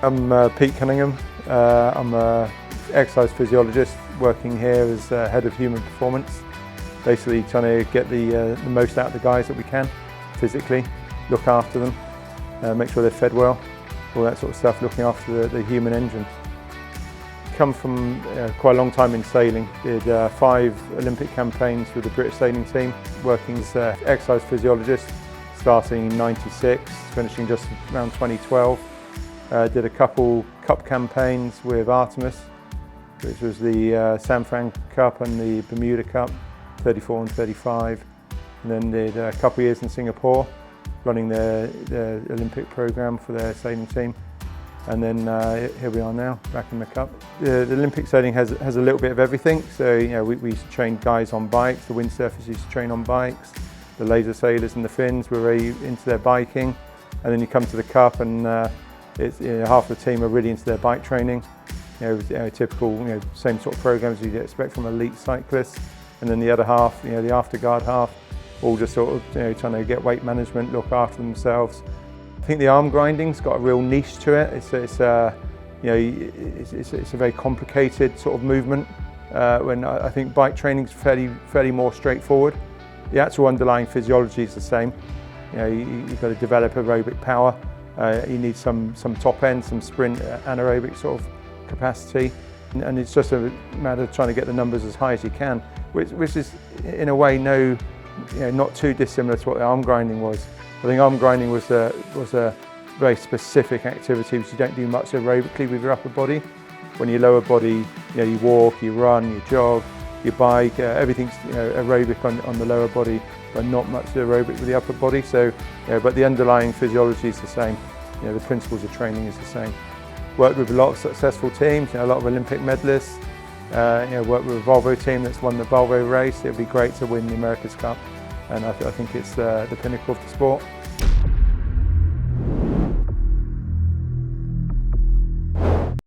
I'm Pete Cunningham. I'm an exercise physiologist working here as head of human performance. Basically trying to get the most out of the guys that we can physically, look after them, make sure they're fed well, all that sort of stuff, looking after the human engine. Come from quite a long time in sailing. Did 5 Olympic campaigns with the British sailing team, working as an exercise physiologist, starting in '96, finishing just around 2012. Did a couple cup campaigns with Artemis, which was the San Fran Cup and the Bermuda Cup, 34 and 35. And then did a couple of years in Singapore, running the Olympic program for their sailing team. And then here we are now, back in the Cup. The Olympic sailing has a little bit of everything. So we used to train guys on bikes, the windsurfers used to train on bikes, the laser sailors and the Finns were very into their biking. And then you come to the Cup and half the team are really into their bike training. Typical same sort of programs you'd expect from elite cyclists. And then the other half, the afterguard half, all just sort of trying to get weight management, look after themselves. I think the arm grinding's got a real niche to it. It's a very complicated sort of movement. When I think bike training's fairly more straightforward. The actual underlying physiology is the same. You've got to develop aerobic power. You need some top end, some sprint anaerobic sort of capacity, and it's just a matter of trying to get the numbers as high as you can, which is in a way not too dissimilar to what the arm grinding was. I think arm grinding was a very specific activity which you don't do much aerobically with your upper body. When your lower body, you walk, you run, you jog, you bike, everything's aerobic on the lower body, but not much aerobic with the upper body. So, but the underlying physiology is the same. The principles of training is the same. Worked with a lot of successful teams, a lot of Olympic medalists. Worked with a Volvo team that's won the Volvo race. It'd be great to win the America's Cup, and I think it's the pinnacle of the sport.